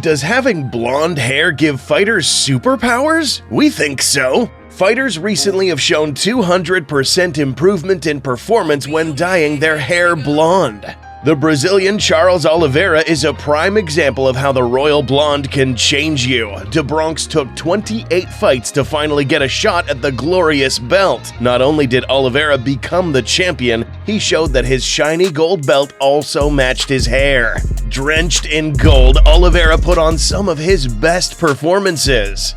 Does having blonde hair give fighters superpowers? We think so. Fighters recently have shown 200% improvement in performance when dyeing their hair blonde. The Brazilian Charles Oliveira is a prime example of how the royal blonde can change you. De Bronx took 28 fights to finally get a shot at the glorious belt. Not only did Oliveira become the champion, he showed that his shiny gold belt also matched his hair. Drenched in gold, Oliveira put on some of his best performances.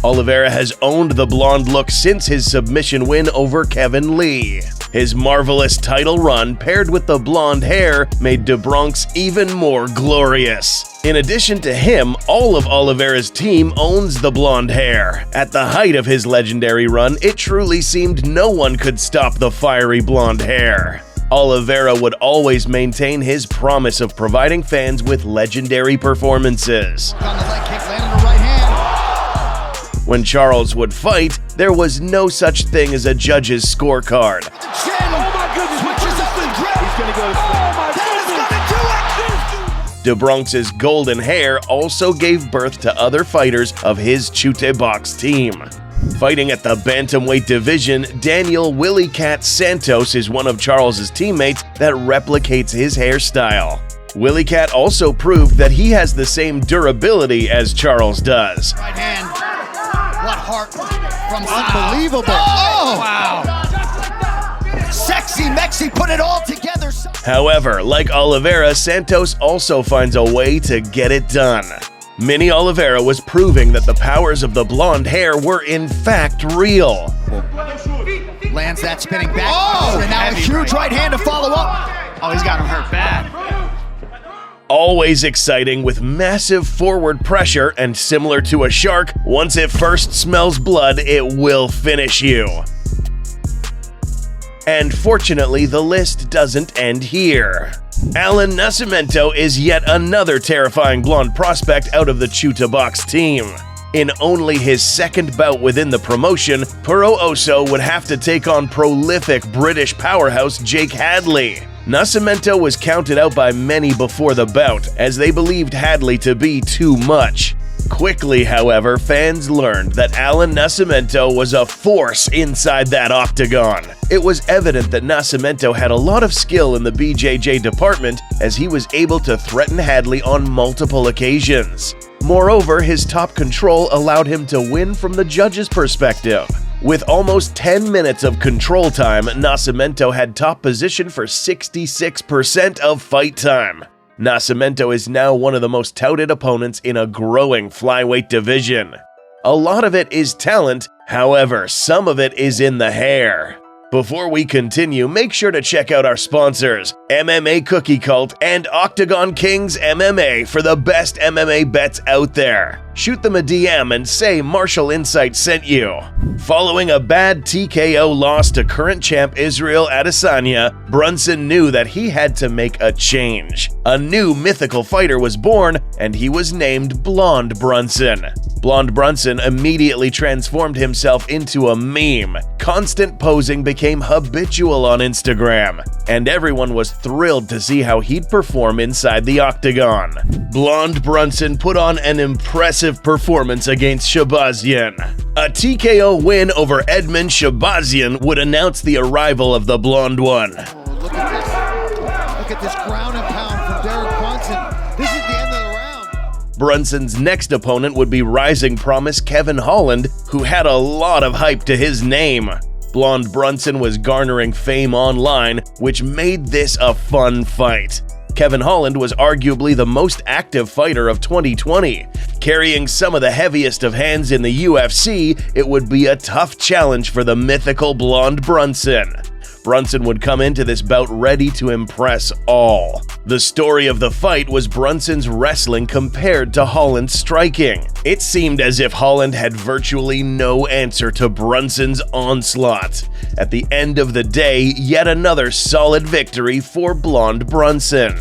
Oliveira has owned the blonde look since his submission win over Kevin Lee. His marvelous title run paired with the blonde hair made De Bronx even more glorious. In addition to him, all of Oliveira's team owns the blonde hair. At the height of his legendary run, it truly seemed no one could stop the fiery blonde hair. Oliveira would always maintain his promise of providing fans with legendary performances. On the leg kick, landing the right hand. When Charles would fight, there was no such thing as a judge's scorecard. The chin. Oh my goodness, switches up and grab. He's gonna go to that is gonna do it. De Bronx's golden hair also gave birth to other fighters of his Chute Box team. Fighting at the bantamweight division, Daniel Willie Cat Santos is one of Charles's teammates that replicates his hairstyle. Willie Cat also proved that he has the same durability as Charles does. Right hand. What heart from unbelievable. Oh! Wow. Sexy Mexi put it all together. However, like Oliveira, Santos also finds a way to get it done. Mini Oliveira was proving that the powers of the blonde hair were in fact real. Lands that spinning back. Oh! And now a huge right hand to follow up. Oh, he's got him hurt bad. Always exciting with massive forward pressure, and similar to a shark, once it first smells blood, it will finish you. And fortunately, the list doesn't end here. Alan Nascimento is yet another terrifying blonde prospect out of the Chute Box team. In only his second bout within the promotion, Puro Oso would have to take on prolific British powerhouse Jake Hadley. Nascimento was counted out by many before the bout, as they believed Hadley to be too much. Quickly, however, fans learned that Alan Nascimento was a force inside that octagon. It was evident that Nascimento had a lot of skill in the BJJ department, as he was able to threaten Hadley on multiple occasions. Moreover, his top control allowed him to win from the judge's perspective. With almost 10 minutes of control time, Nascimento had top position for 66% of fight time. Nascimento is now one of the most touted opponents in a growing flyweight division. A lot of it is talent, however, some of it is in the hair. Before we continue, make sure to check out our sponsors, MMA Cookie Cult and Octagon Kings MMA, for the best MMA bets out there. Shoot them a DM and say Martial Insight sent you. Following a bad TKO loss to current champ Israel Adesanya, Brunson knew that he had to make a change. A new mythical fighter was born, and he was named Blond Brunson. Blond Brunson immediately transformed himself into a meme. Constant posing became habitual on Instagram, and everyone was thrilled to see how he'd perform inside the octagon. Blond Brunson put on an impressive performance against Shabazian. A TKO win over Edmund Shabazian would announce the arrival of the blonde one. Oh, look at this. Look at this ground and pound from Derek Brunson. This is the end of the round. Brunson's next opponent would be rising promise Kevin Holland, who had a lot of hype to his name. Blond Brunson was garnering fame online, which made this a fun fight. Kevin Holland was arguably the most active fighter of 2020. Carrying some of the heaviest of hands in the UFC, it would be a tough challenge for the mythical Blond Brunson. Brunson would come into this bout ready to impress all. The story of the fight was Brunson's wrestling compared to Holland's striking. It seemed as if Holland had virtually no answer to Brunson's onslaught. At the end of the day, yet another solid victory for Blond Brunson.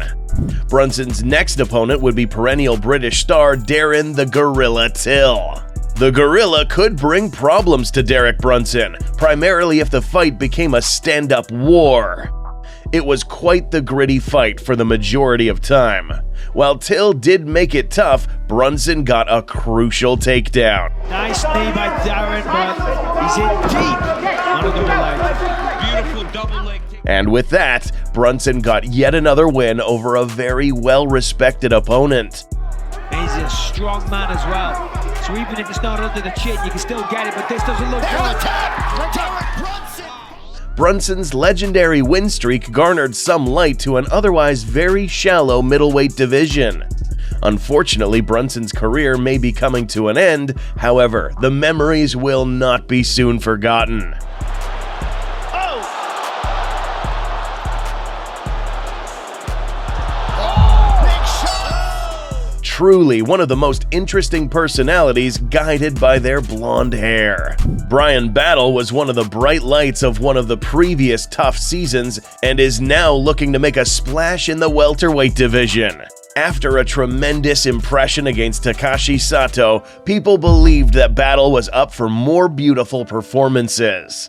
Brunson's next opponent would be perennial British star Darren the Gorilla Till. The Gorilla could bring problems to Derek Brunson, primarily if the fight became a stand-up war. It was quite the gritty fight for the majority of time. While Till did make it tough, Brunson got a crucial takedown. Nice knee by Darren, but he's in deep on a double leg. Beautiful double leg. And with that, Brunson got yet another win over a very well-respected opponent. He's a strong man as well. So even if it's not under the chin, you can still get it, but this doesn't look good. Brunson's legendary win streak garnered some light to an otherwise very shallow middleweight division. Unfortunately, Brunson's career may be coming to an end. However, the memories will not be soon forgotten. Truly one of the most interesting personalities, guided by their blonde hair. Bryan Battle was one of the bright lights of one of the previous tough seasons and is now looking to make a splash in the welterweight division. After a tremendous impression against Takashi Sato, people believed that Battle was up for more beautiful performances.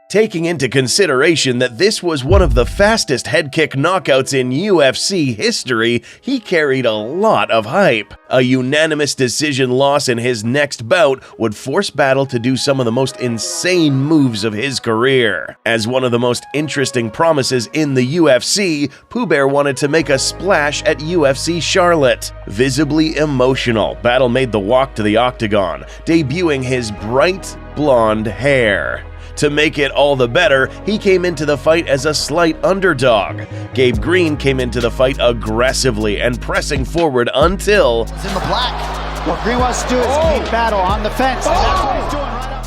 Taking into consideration that this was one of the fastest head kick knockouts in UFC history, he carried a lot of hype. A unanimous decision loss in his next bout would force Battle to do some of the most insane moves of his career. As one of the most interesting promises in the UFC, Pooh Bear wanted to make a splash at UFC Charlotte. Visibly emotional, Battle made the walk to the octagon, debuting his bright blonde hair. To make it all the better, he came into the fight as a slight underdog. Gabe Green came into the fight aggressively and pressing forward until... He's in the black. What Green wants to do is keep Battle on the fence. And that's what he's doing right up.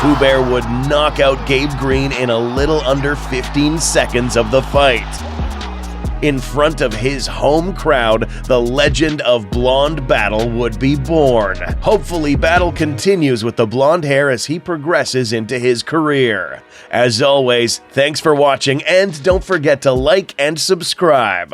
Pooh Bear would knock out Gabe Green in a little under 15 seconds of the fight. In front of his home crowd, the legend of Blonde Battle would be born. Hopefully, Battle continues with the blonde hair as he progresses into his career. As always, thanks for watching, and don't forget to like and subscribe.